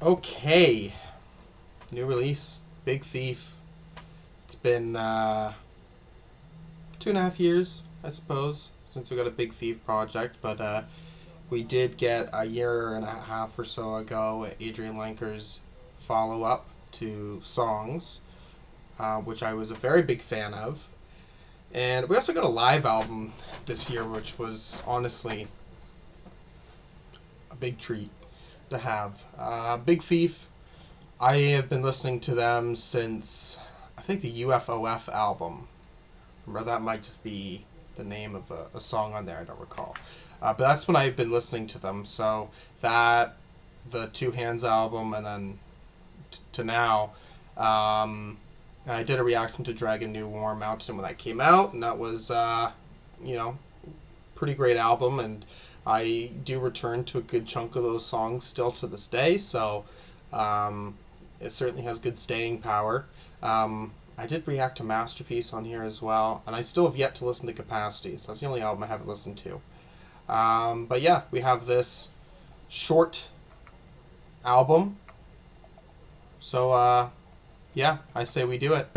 Okay, new release, Big Thief. It's been 2.5 years, I suppose, since we got a Big Thief project, but we did get a year and a half or so ago Adrian Lenker's follow up to Songs, which I was a very big fan of. And we also got a live album this year, which was honestly a big treat to have. Big Thief, I have been listening to them since I think the UFOF album. Remember, that might just be the name of a song on there, I don't recall. But that's when I've been listening to them. So that, the Two Hands album, and then to now. I did a reaction to Dragon New Warm Mountain when that came out, and that was, pretty great album, and I do return to a good chunk of those songs still to this day, so it certainly has good staying power. I did react to Masterpiece on here as well, and I still have yet to listen to Capacity, so that's the only album I haven't listened to. But yeah, we have this short album, so yeah, I say we do it.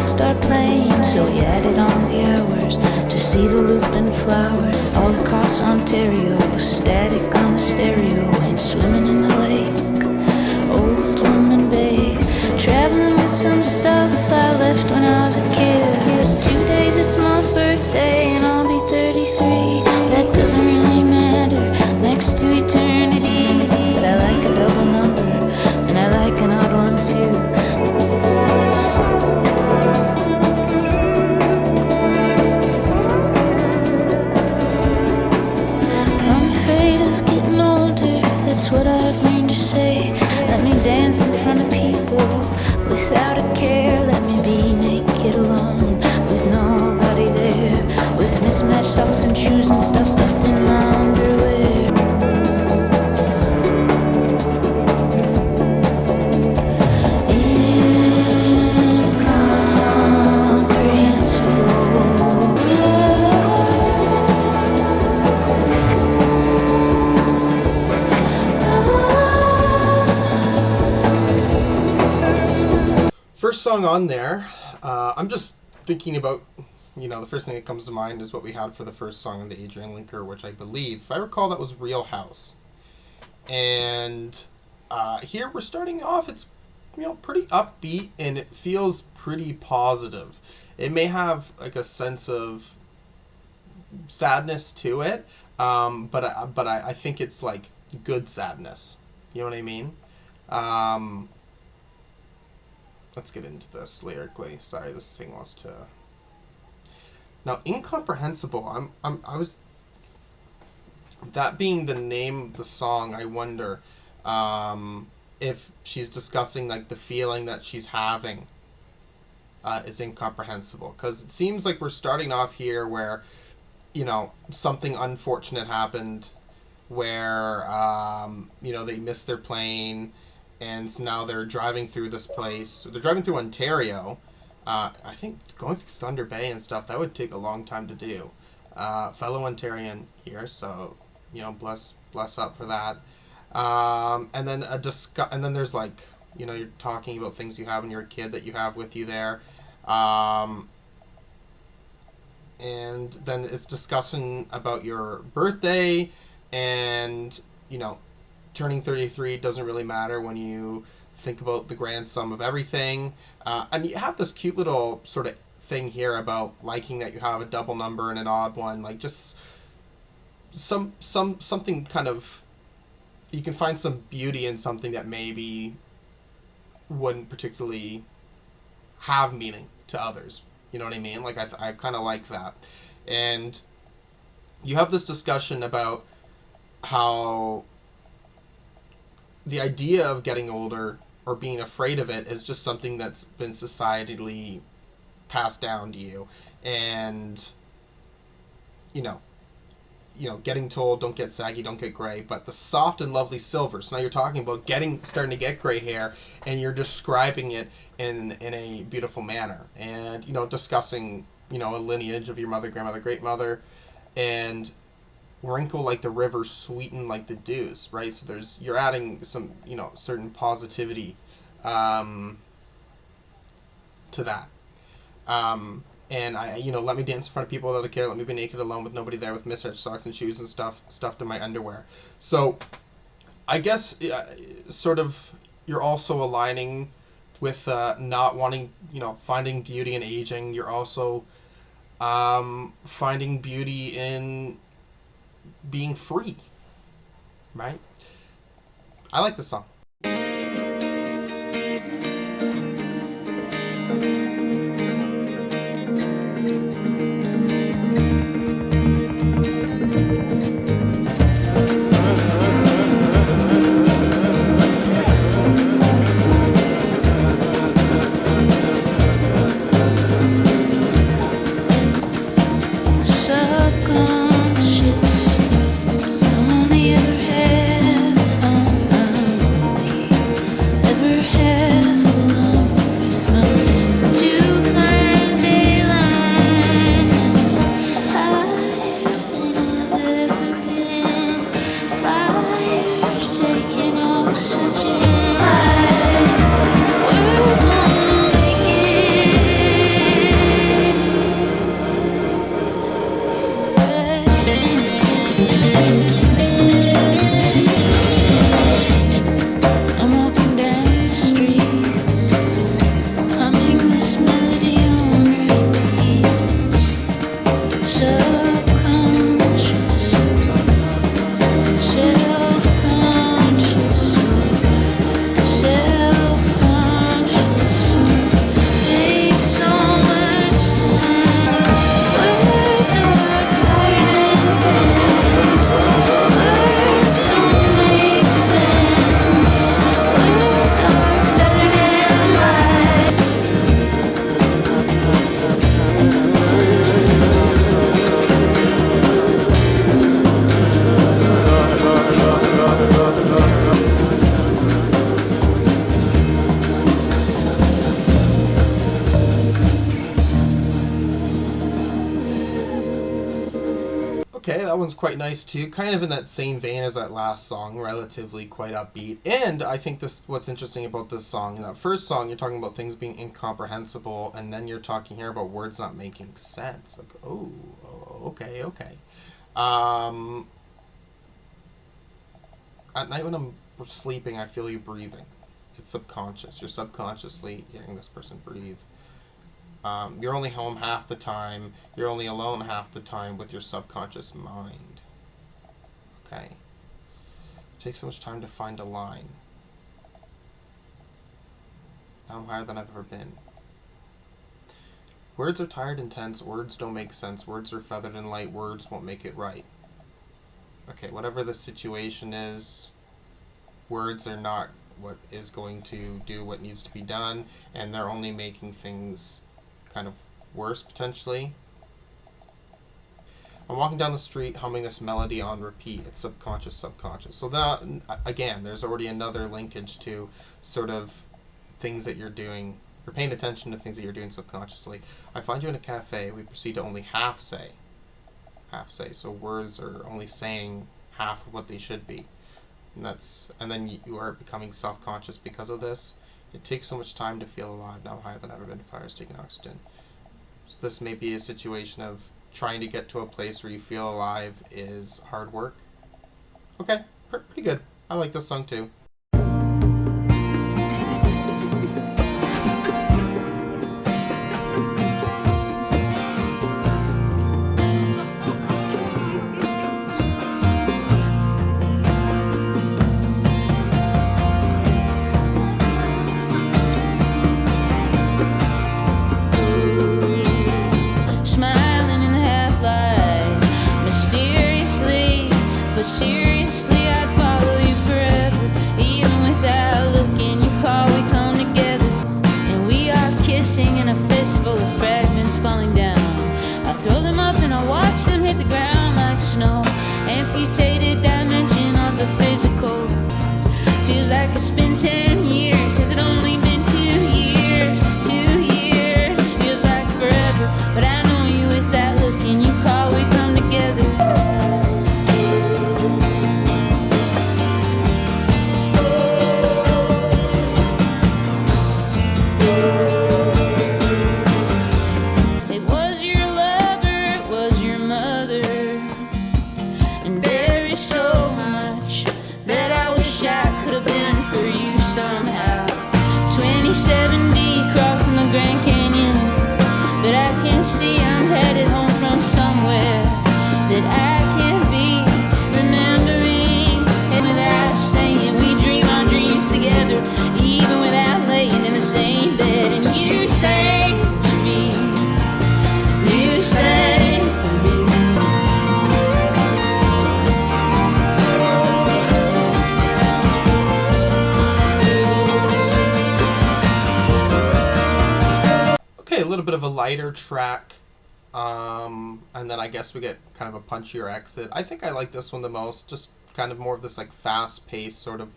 Start playing, so we added on the hours to see the loop and flower all across Ontario. Static on the stereo and swimming in the lake. Old woman bay, traveling with some stuff I left when I was a kid. In 2 days it's my birthday and I'll be 33. That doesn't really matter next to eternity, but I like a double number and I like an odd one too. That's what I've learned to say. Let me dance in front of people without a care. Let me be naked alone with nobody there, with mismatched socks and shoes and stuff stuffed in my underwear. First song on there, I'm just thinking about, the first thing that comes to mind is what we had for the first song on the Adrian Linker, which I believe, if I recall, that was Real House. And here we're starting off, it's, pretty upbeat, and it feels pretty positive. It may have, like, a sense of sadness to it, but I think it's, like, good sadness. You know what I mean? Let's get into this lyrically. Sorry, this thing wants to. Now, Incomprehensible. I was. That being the name of the song, I wonder if she's discussing like the feeling that she's having is incomprehensible. Because it seems like we're starting off here where, something unfortunate happened, where they missed their plane. And so now they're driving through this place. They're driving through Ontario. I think going through Thunder Bay and stuff, that would take a long time to do. Fellow Ontarian here, so bless up for that. And then and then there's like you're talking about things you have when you're a kid that you have with you there. And then it's discussing about your birthday, and turning 33 doesn't really matter when you think about the grand sum of everything. And you have this cute little sort of thing here about liking that you have a double number and an odd one. Like, just something kind of, you can find some beauty in something that maybe wouldn't particularly have meaning to others. You know what I mean? Like, I kind of like that. And you have this discussion about how the idea of getting older or being afraid of it is just something that's been societally passed down to you. And, getting told don't get saggy, don't get gray, but the soft and lovely silver. So now you're talking about starting to get gray hair, and you're describing it in a beautiful manner, and discussing a lineage of your mother, grandmother, great mother, and wrinkle like the river, sweeten like the dews, right? So you're adding some certain positivity to that. And let me dance in front of people without a care. Let me be naked alone with nobody there, with mismatched socks and shoes and stuff stuffed in my underwear. So, I guess sort of you're also aligning with not wanting, finding beauty in aging. You're also finding beauty in being free, right? I like this song. Okay, that one's quite nice too. Kind of in that same vein as that last song, relatively quite upbeat. And I think what's interesting about this song, in that first song, you're talking about things being incomprehensible, and then you're talking here about words not making sense. Like, okay. At night when I'm sleeping, I feel you breathing. It's subconscious. You're subconsciously hearing this person breathe. You're only home half the time. You're only alone half the time with your subconscious mind. Okay. It takes so much time to find a line. Now I'm higher than I've ever been. Words are tired and tense. Words don't make sense. Words are feathered and light. Words won't make it right. Okay, whatever the situation is, words are not what is going to do what needs to be done, and they're only making things kind of worse, potentially. I'm walking down the street humming this melody on repeat. It's subconscious. So that, again, there's already another linkage to sort of things that you're doing. You're paying attention to things that you're doing subconsciously. I find you in a cafe. We proceed to only half say. So words are only saying half of what they should be. And then you are becoming self-conscious because of this. It takes so much time to feel alive. Now higher than ever been. Fire is taking oxygen. So this may be a situation of trying to get to a place where you feel alive is hard work. Okay, pretty good. I like this song too. Seriously, I'd follow you forever. Even without looking, you call, we come together. And we are kissing in a fistful of fragments falling down. I throw them up and I watch them hit the ground like snow. lighter track. And then I guess we get kind of a punchier exit. I think I like this one the most. Just kind of more of this like fast-paced sort of,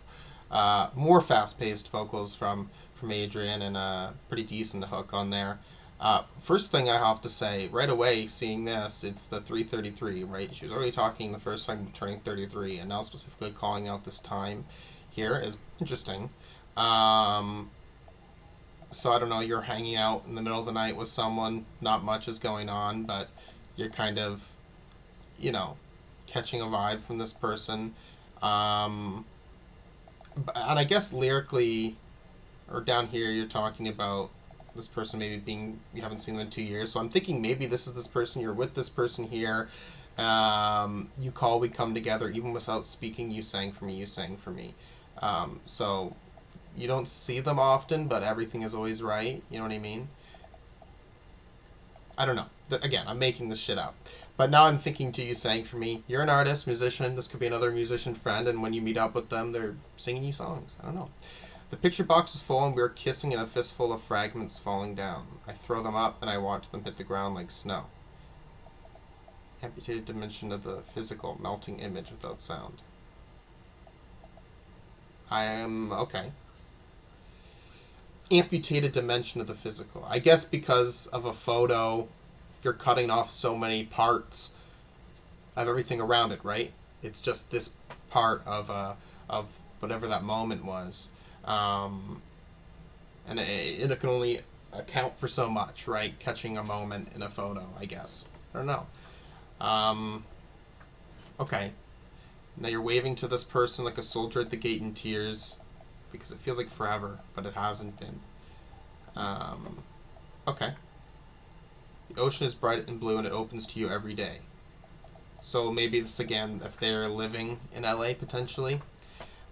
more fast-paced vocals from Adrian, and a pretty decent hook on there. First thing I have to say right away, seeing this, it's the 333, right? She was already talking the first time turning 33, and now specifically calling out this time here is interesting. So I don't know, you're hanging out in the middle of the night with someone, not much is going on, but you're kind of, you know, catching a vibe from this person. And I guess lyrically, or down here, you're talking about this person maybe being, you haven't seen them in 2 years. So I'm thinking maybe this is this person, you're with this person here. You call, we come together, even without speaking, you sang for me, you sang for me. So you don't see them often, but everything is always right. You know what I mean? I don't know. Again, I'm making this shit up. But now I'm thinking to you saying for me, you're an artist, musician, this could be another musician friend, and when you meet up with them, they're singing you songs. I don't know. The picture box is full, and we are kissing in a fistful of fragments falling down. I throw them up, and I watch them hit the ground like snow. Amputated dimension of the physical, melting image without sound. I am... okay. Amputated dimension of the physical. I guess because of a photo, you're cutting off so many parts of everything around it, right? It's just this part of whatever that moment was. And it can only account for so much, right? Catching a moment in a photo, I guess. I don't know. Okay. Now you're waving to this person like a soldier at the gate in tears, because it feels like forever, but it hasn't been. Okay. The ocean is bright and blue, and it opens to you every day. So maybe this again, if they're living in LA potentially,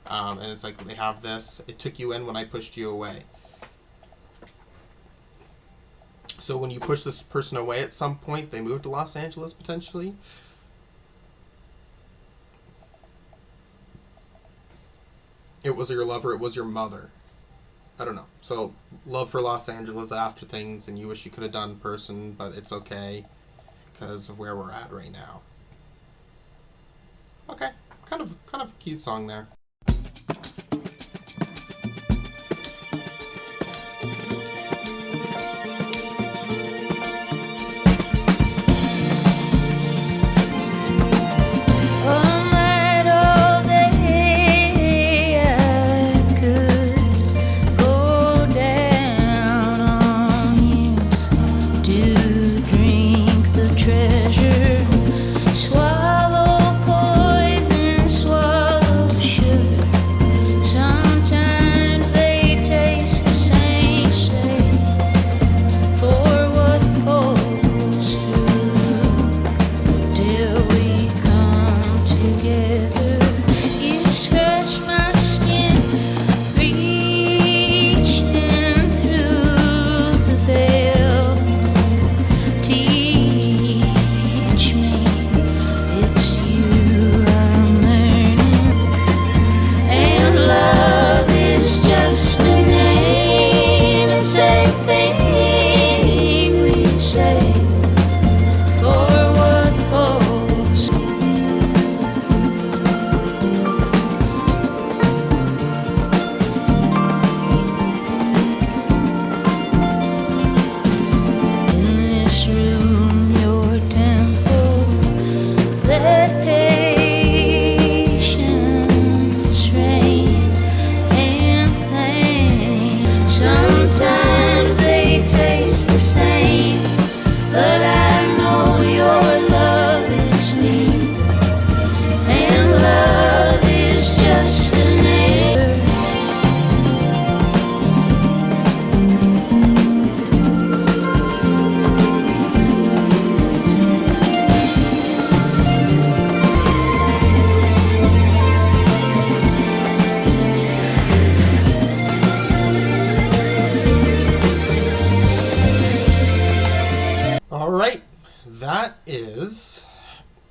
and it's like they have this. It took you in when I pushed you away. So when you push this person away at some point, they moved to Los Angeles potentially. It was your lover, it was your mother. I don't know. So, love for Los Angeles after things, and you wish you could have done in person, but it's okay because of where we're at right now. Okay, kind of a cute song there.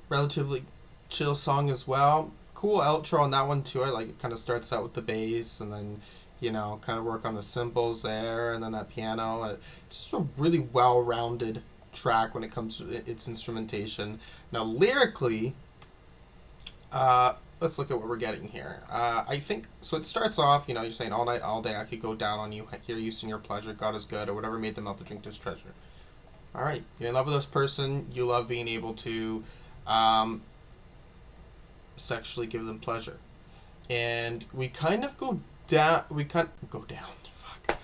Relatively chill song as well. Cool outro on that one too. I like it. Kind of starts out with the bass and then You know, kind of work on the cymbals there, and then that piano. It's just a really well-rounded track when it comes to its instrumentation. Now, lyrically, let's look at what we're getting here. I think so. It starts off, you know, you're saying all night, all day, I could go down on you, hear you sing your pleasure. God is good, or whatever made them out to drink this treasure. All right, you're in love with this person. You love being able to sexually give them pleasure, and we kind of go down. We kind of go down. Fuck.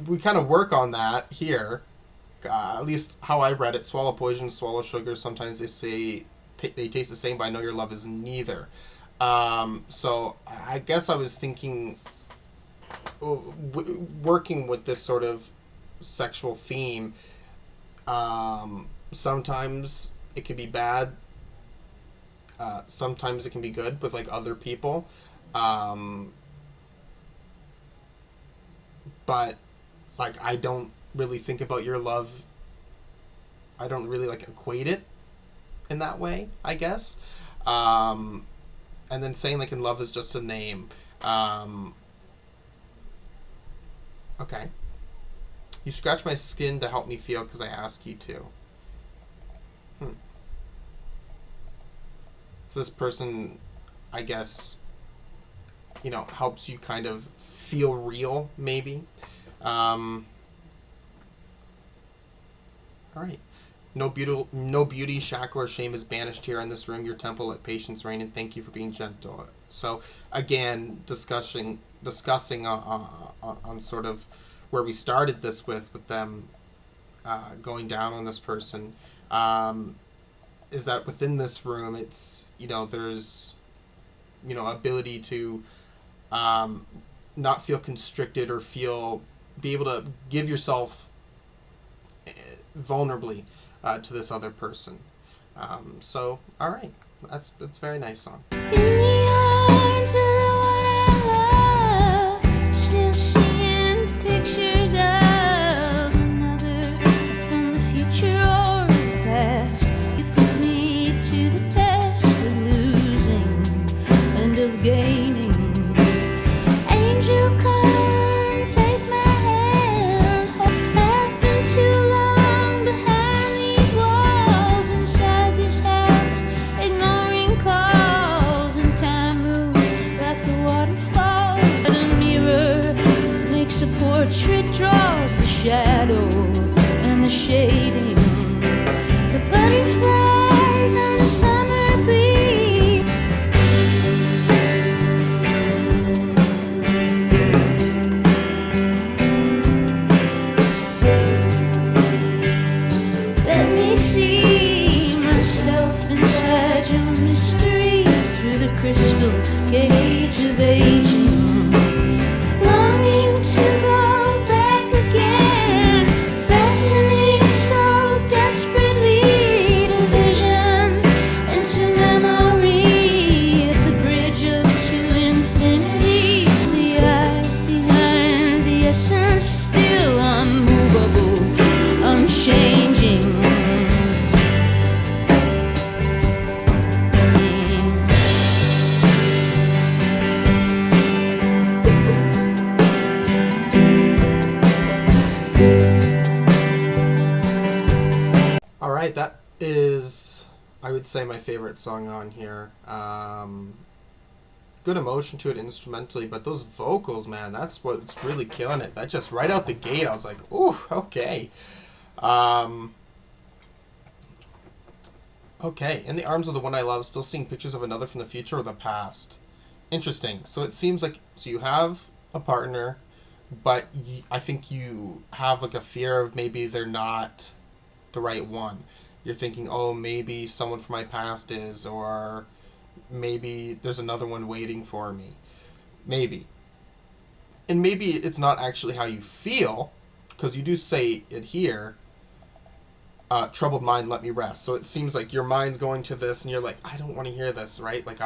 We kind of work on that here. At least how I read it. Swallow poison, swallow sugar. Sometimes they say they taste the same, but I know your love is neither. So I guess I was thinking, working with this sort of sexual theme. Sometimes it can be bad. Sometimes it can be good with like other people. But like I don't really think about your love. I don't really like equate it in that way, I guess. And then saying like in love is just a name. Okay. You scratch my skin to help me feel because I ask you to. So this person, I guess, you know, helps you kind of feel real, maybe. All right. No beauty, shackle, or shame is banished here in this room. Your temple, let patience reign, and thank you for being gentle. So again, discussing on sort of where we started this with them going down on this person, is that within this room, it's, you know, there's, you know, ability to not feel constricted or be able to give yourself vulnerably to this other person. So, all right, that's a very nice song. In the arms of the one I love, still seeing pictures of another from the future or the past. You put me to the test of losing and of gaining. Angel, come take my hand. I've been too long behind these walls, inside this house, ignoring calls, and time moves like the waterfalls. The mirror makes a portrait, draws the shadow and the shading, the butterflies and the summer breeze. Let me see myself inside your mystery through the crystal cage of aging. Longing to go back again, fascinated so desperately to vision into memory at the bridge of two infinities. The eye behind the essence, still unmovable, unchanging. All right, that is, I would say, my favorite song on here. Good emotion to it instrumentally, but those vocals, man, that's what's really killing it. That just right out the gate, I was like, ooh, okay. Okay, in the arms of the one I love, still seeing pictures of another from the future or the past. Interesting. So it seems like, so you have a partner, but I think you have like a fear of maybe they're not the right one. You're thinking, oh, maybe someone from my past is, or maybe there's another one waiting for me. Maybe. And maybe it's not actually how you feel, because you do say it here, troubled mind, let me rest. So it seems like your mind's going to this, and you're like, I don't want to hear this, right? Like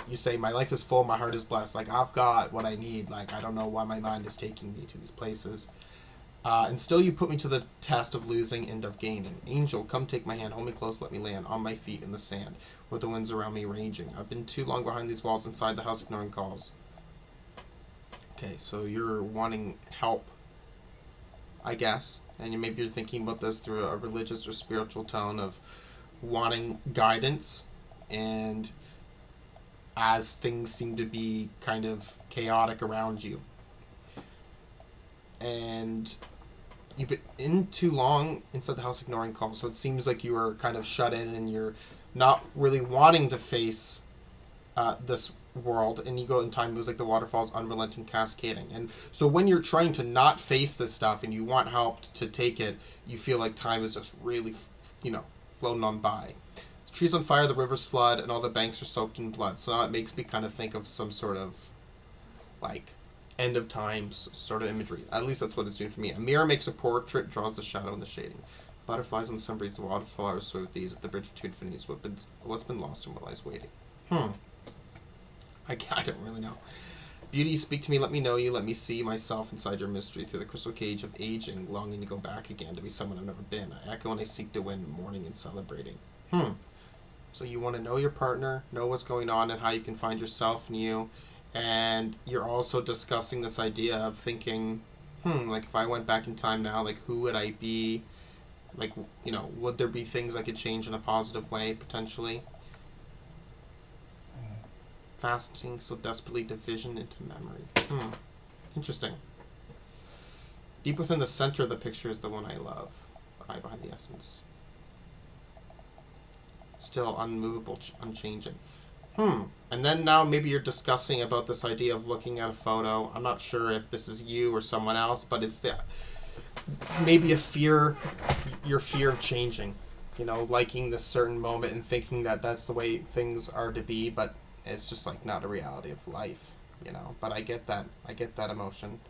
you say, my life is full, my heart is blessed. Like, I've got what I need. Like, I don't know why my mind is taking me to these places. And still you put me to the test of losing and of gaining. Angel, come take my hand, hold me close, let me land on my feet in the sand, with the winds around me raging. I've been too long behind these walls, inside the house ignoring calls. Okay, so you're wanting help, I guess, and maybe you're thinking about this through a religious or spiritual tone of wanting guidance, and as things seem to be kind of chaotic around you. And you've been in too long inside the house ignoring calls, so it seems like you are kind of shut in and you're not really wanting to face this world. And you go in time moves like the waterfalls unrelenting cascading, and so when you're trying to not face this stuff and you want help to take it, you feel like time is just really floating on by. The trees on fire, the rivers flood, and all the banks are soaked in blood. So now it makes me kind of think of some sort of like end of times sort of imagery. At least that's what it's doing for me. A mirror makes a portrait, draws the shadow and the shading. Butterflies on the sun breeds, wildflowers sort of these at the bridge between infinities. What's been lost and what lies waiting? I don't really know. Beauty, speak to me, let me know you, let me see myself inside your mystery through the crystal cage of aging, longing to go back again, to be someone I've never been. I echo and I seek to win, mourning and celebrating. So you want to know your partner, know what's going on and how you can find yourself new, and you're also discussing this idea of thinking, like if I went back in time now, like who would I be? Like, would there be things I could change in a positive way, potentially? Fasting so desperately division into memory. Interesting. Deep within the center of the picture is the one I love. The eye behind the essence. Still unmovable, unchanging. And then now maybe you're discussing about this idea of looking at a photo. I'm not sure if this is you or someone else, but it's maybe your fear of changing. Liking this certain moment and thinking that that's the way things are to be, but it's just like not a reality of life, But I get that emotion.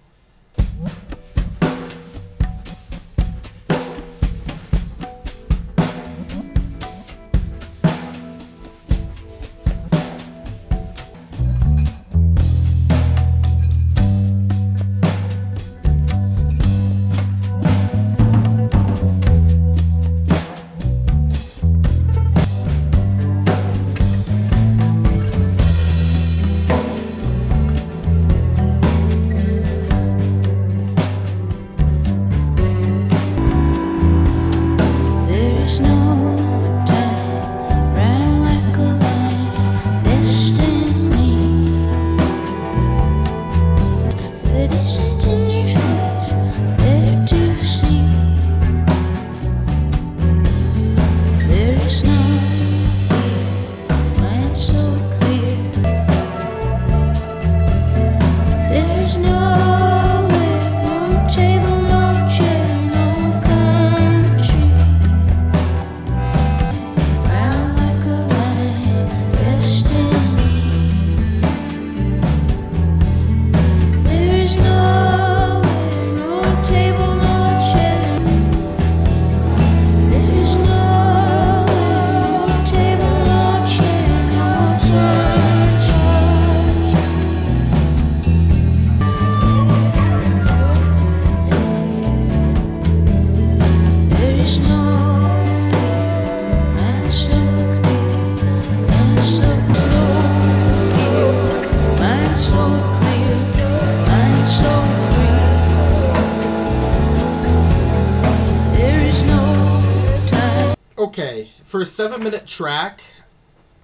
Okay, for a 7-minute track,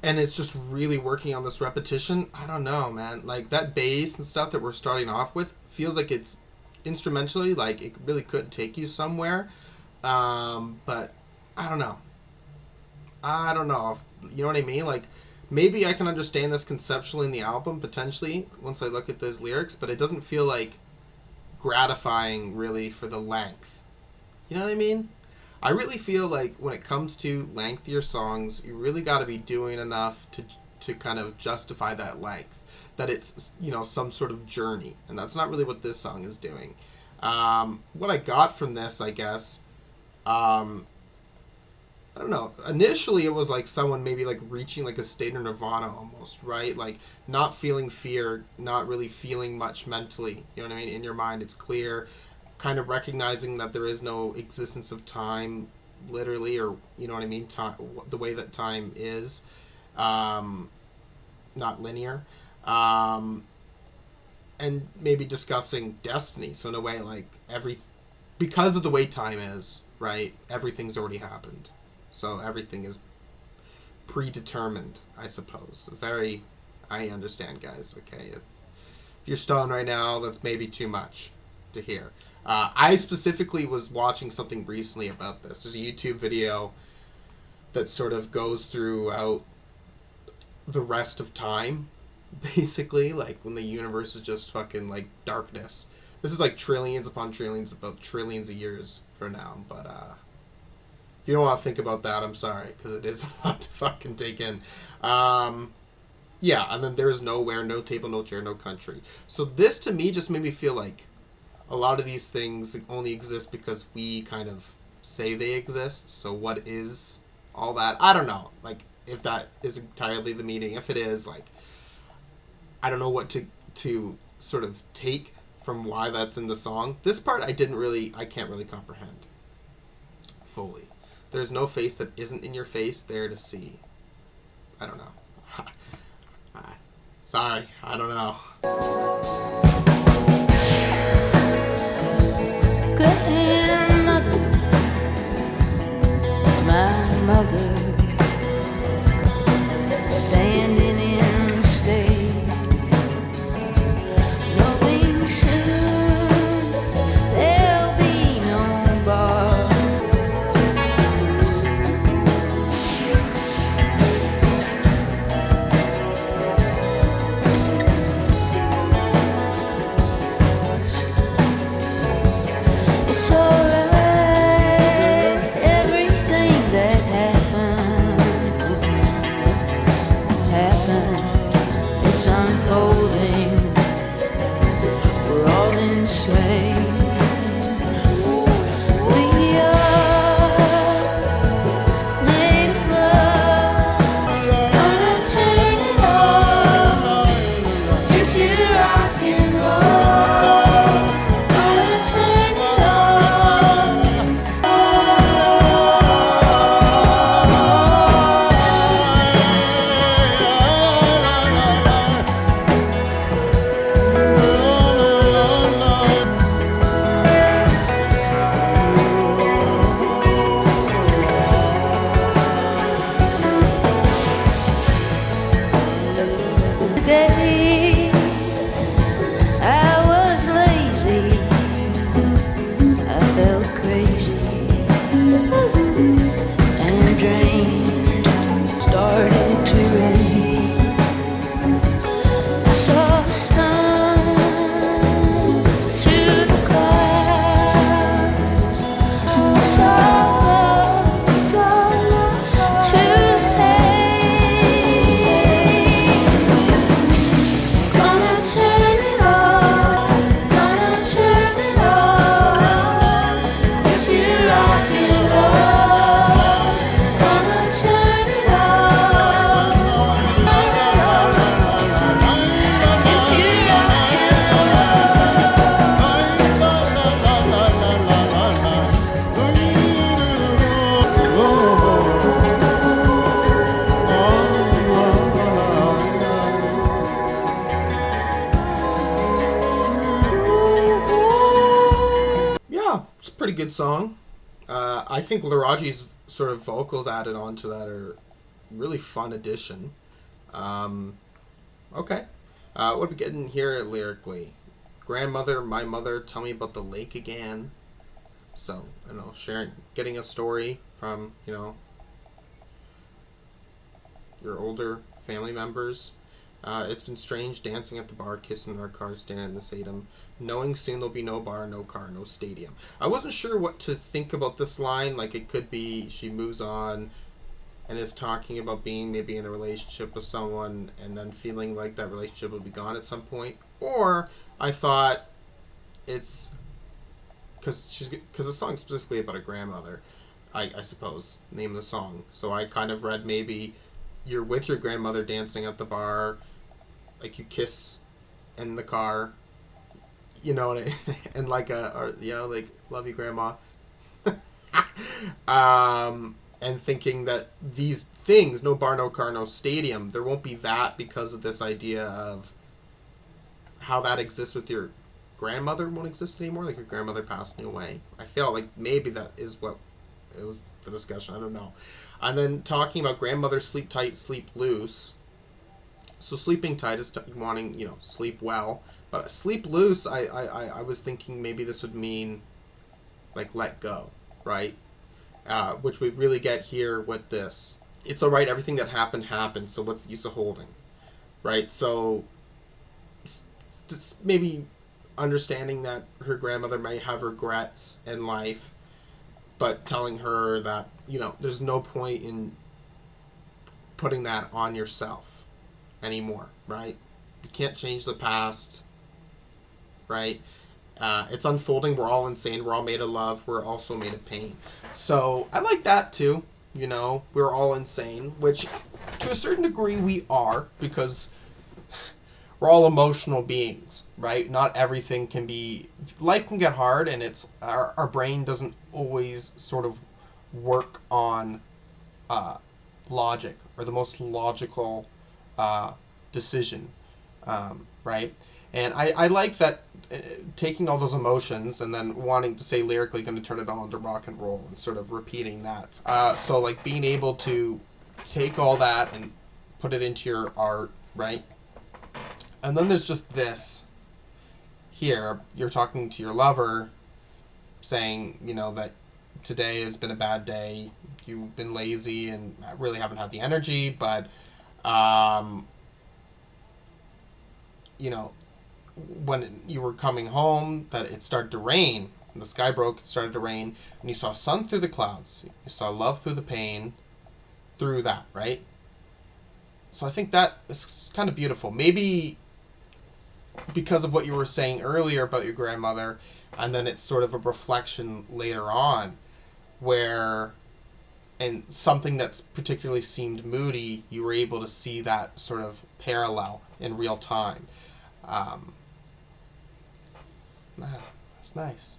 and it's just really working on this repetition, I don't know, man. Like, that bass and stuff that we're starting off with feels like it's instrumentally, like, it really could take you somewhere. But I don't know. You know what I mean? Like, maybe I can understand this conceptually in the album, potentially, once I look at those lyrics, but it doesn't feel, like, gratifying, really, for the length. You know what I mean? I really feel like when it comes to lengthier songs, you really got to be doing enough to kind of justify that length. That it's, some sort of journey. And that's not really what this song is doing. What I got from this, I guess, I don't know. Initially, it was like someone maybe like reaching like a state of nirvana almost, right? Like not feeling fear, not really feeling much mentally. You know what I mean? In your mind, it's clear. Kind of recognizing that there is no existence of time, literally, or you know what I mean, time, the way that time is, not linear, and maybe discussing destiny. So in a way, like because of the way time is, right? Everything's already happened, so everything is predetermined, I suppose. I understand, guys. Okay, if you're stoned right now, that's maybe too much to hear. I specifically was watching something recently about this. There's a YouTube video that sort of goes throughout the rest of time, basically, like when the universe is just fucking like darkness. This is like trillions upon trillions, about trillions of years for now. But if you don't want to think about that, I'm sorry, because it is a lot to fucking take in. Yeah, and then there's nowhere, no table, no chair, no country. So this to me just made me feel like a lot of these things only exist because we kind of say they exist. So what is all that? I don't know. Like, if that is entirely the meaning. If it is, like, I don't know what to sort of take from why that's in the song. This part I can't really comprehend fully. There's no face that isn't in your face there to see. I don't know. Sorry, I don't know. Grandmother, my mother, standing in the stadium, knowing soon there'll be no bar. It's alright, everything that happened, it's unfolding, we're all insane. We are made of love, gonna turn it on into rock and roll, gonna turn it on. Today I was lazy, I felt crazy and drained. Started to rain. I saw the sun through the clouds. I saw love through the haze. Gonna turn it on, gonna turn it on. Into rock and roll, gonna turn it on. Into rock and Yeah, it's a pretty good song. I think Laraaji's sort of vocals added onto that are really fun addition. Okay. What are we getting here lyrically? Grandmother, my mother, tell me about the lake again. So, sharing, getting a story from, your older family members. It's been strange dancing at the bar, kissing in our car, standing in the stadium, knowing soon there'll be no bar, no car, no stadium. I wasn't sure what to think about this line. Like, it could be she moves on and is talking about being maybe in a relationship with someone and then feeling like that relationship will be gone at some point. Or I thought it's because the song's specifically about a grandmother, I suppose, name of the song. So I kind of read maybe you're with your grandmother dancing at the bar, like you kiss in the car, and like like love you, grandma. And thinking that these things, no bar, no car, no stadium, there won't be that because of this idea of how that exists with your grandmother won't exist anymore, like your grandmother passing away. I feel like maybe that is what it was the discussion. I don't know. And then talking about grandmother sleep tight, sleep loose. So sleeping tight is wanting, sleep well. But sleep loose, I was thinking maybe this would mean like let go, right? Which we really get here with this. It's all right, everything that happened, so what's the use of holding, right? So just maybe understanding that her grandmother may have regrets in life, but telling her that, there's no point in putting that on yourself anymore, right? You can't change the past, right? It's unfolding. We're all insane. We're all made of love. We're also made of pain. So I like that too. We're all insane, which to a certain degree we are, because we're all emotional beings, right? Not everything can be... Life can get hard, and it's our brain doesn't always sort of work on logic or the most logical decision, right? And I like that taking all those emotions and then wanting to say lyrically going to turn it all into rock and roll and sort of repeating that. So like being able to take all that and put it into your art, right? And then there's just this here. You're talking to your lover saying, that today has been a bad day. You've been lazy and really haven't had the energy, but, when you were coming home, that it started to rain. And the sky broke, it started to rain, and you saw sun through the clouds. You saw love through the pain, through that, right? So I think that is kind of beautiful. Maybe because of what you were saying earlier about your grandmother, and then it's sort of a reflection later on where, and something that's particularly seemed moody, you were able to see that sort of parallel in real time. That's nice.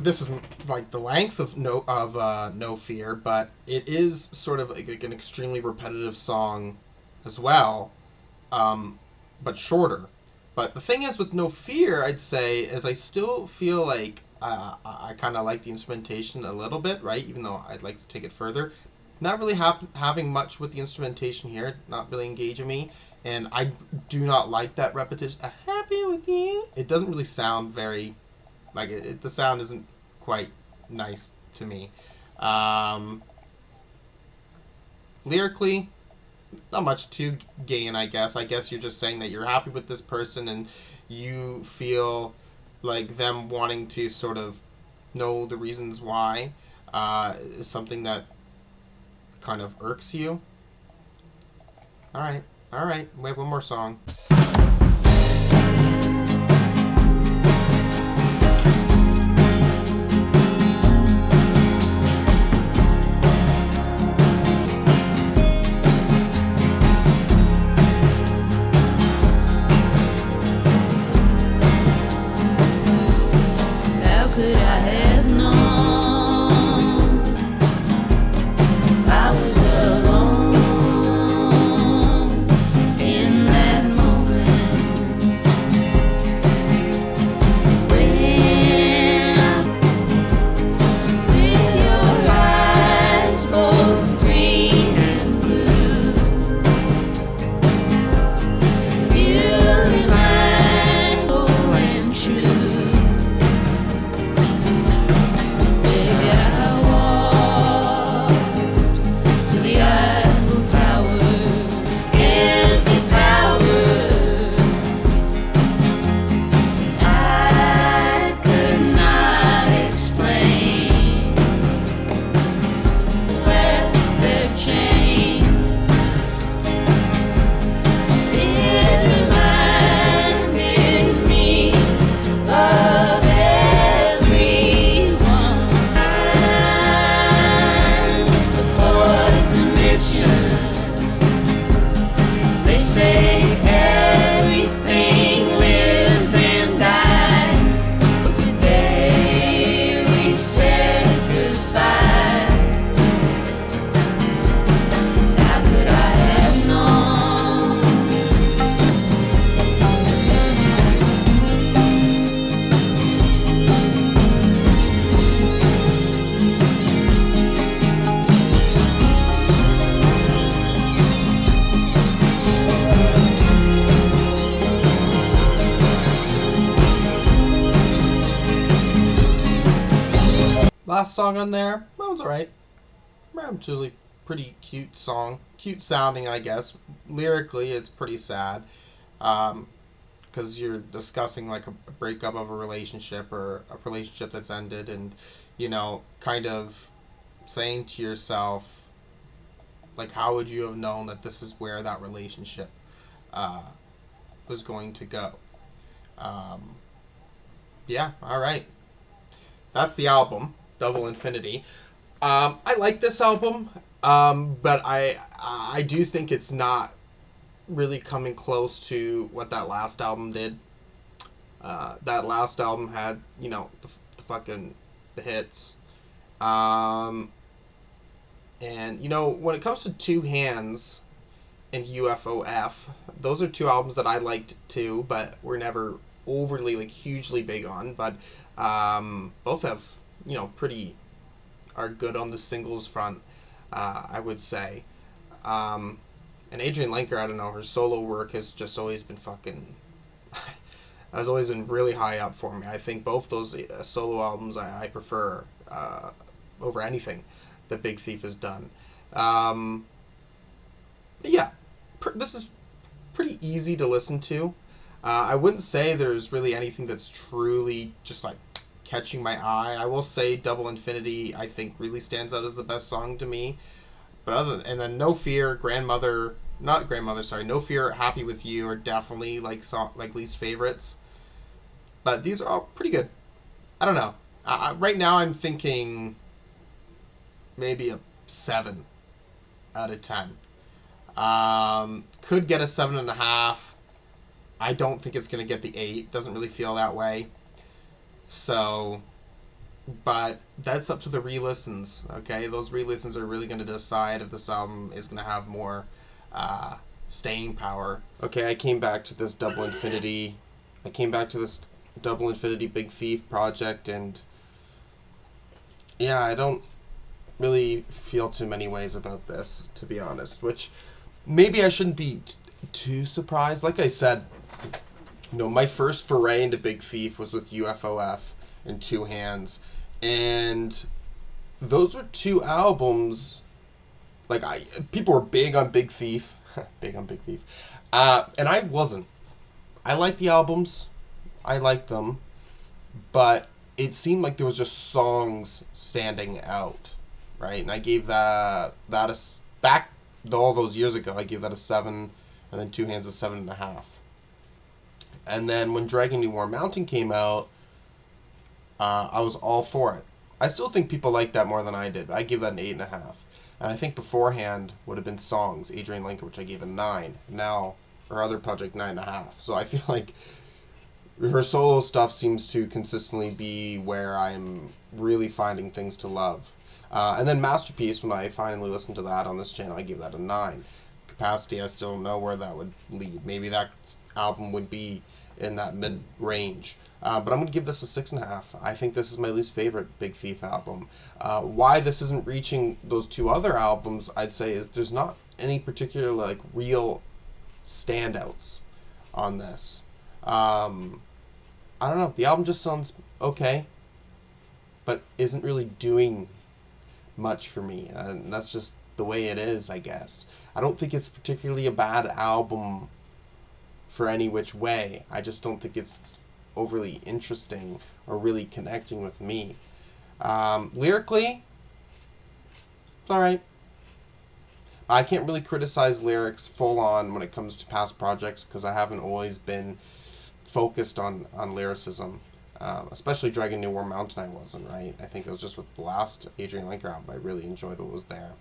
This isn't like the length of No Fear, but it is sort of like an extremely repetitive song as well, but shorter. But the thing is with No Fear, I'd say, is I still feel like I kind of like the instrumentation a little bit, right? Even though I'd like to take it further. Not really having much with the instrumentation here, not really engaging me. And I do not like that repetition. Happy with you. It doesn't really sound very... Like, the sound isn't quite nice to me. Lyrically, not much to gain, I guess. I guess you're just saying that you're happy with this person and you feel like them wanting to sort of know the reasons why is something that kind of irks you. All right. We have one more song. In that moment last song on there, that one's alright. Really pretty cute song. Cute sounding, I guess. Lyrically, it's pretty sad. Because you're discussing like a breakup of a relationship or a relationship that's ended, and kind of saying to yourself, like, how would you have known that this is where that relationship was going to go? Yeah, all right. That's the album, Double Infinity. I like this album, but I do think it's not really coming close to what that last album did. That last album had, the fucking the hits. And, when it comes to Two Hands and UFOF, those are two albums that I liked too, but were never overly, like, hugely big on. But both have, are good on the singles front, I would say. And Adrienne Lenker, I don't know, her solo work has just always been fucking... has always been really high up for me. I think both those solo albums I prefer over anything that Big Thief has done. Yeah, this is pretty easy to listen to. I wouldn't say there's really anything that's truly just like catching my eye. I will say Double Infinity, I think, really stands out as the best song to me. But and then No Fear, No Fear, Happy With You are definitely like least favorites. But these are all pretty good. I don't know. Right now I'm thinking maybe a 7 out of 10. Could get a 7.5. I don't think it's going to get the 8. Doesn't really feel that way. So, but that's up to the re-listens, okay? Those re-listens are really going to decide if this album is going to have more staying power. Okay, I came back to this Double Infinity Big Thief project, and yeah, I don't really feel too many ways about this, to be honest, which maybe I shouldn't be too surprised. Like I said, my first foray into Big Thief was with UFOF and Two Hands, and those were two albums, like, people were big on Big Thief, and I wasn't. I liked the albums, I liked them, but it seemed like there was just songs standing out, right? And I gave that back all those years ago, I gave that a 7, and then Two Hands a 7.5. And then when Dragon New Warm Mountain came out, I was all for it. I still think people like that more than I did. I gave that an 8.5. And I think beforehand would have been Songs, Adrienne Lenker, which I gave a 9. Now, her other project, 9.5. So I feel like her solo stuff seems to consistently be where I'm really finding things to love. And then Masterpiece, when I finally listened to that on this channel, I gave that a 9. Capacity, I still don't know where that would lead. Maybe that album would be in that mid-range. But I'm going to give this a 6.5. I think this is my least favorite Big Thief album. Why this isn't reaching those two other albums, I'd say, is there's not any particular, like, real standouts on this. I don't know. The album just sounds okay, but isn't really doing much for me. And that's just the way it is, I guess. I don't think it's particularly a bad album for any which way. I just don't think it's overly interesting or really connecting with me. Lyrically, it's alright. I can't really criticize lyrics full on when it comes to past projects because I haven't always been focused on lyricism. Especially Dragon New Warm Mountain I wasn't, right? I think it was just with the last Adrienne Lenker album I really enjoyed what was there.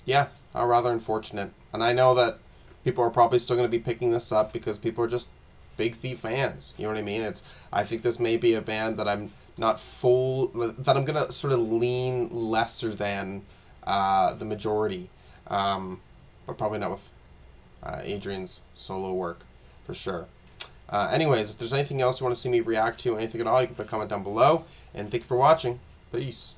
Yeah, rather unfortunate. And I know that people are probably still going to be picking this up because people are just Big Thief fans. You know what I mean? I think this may be a band that I'm not that I'm going to sort of lean lesser than the majority. But probably not with Adrienne's solo work, for sure. Anyways, if there's anything else you want to see me react to, anything at all, you can put a comment down below. And thank you for watching. Peace.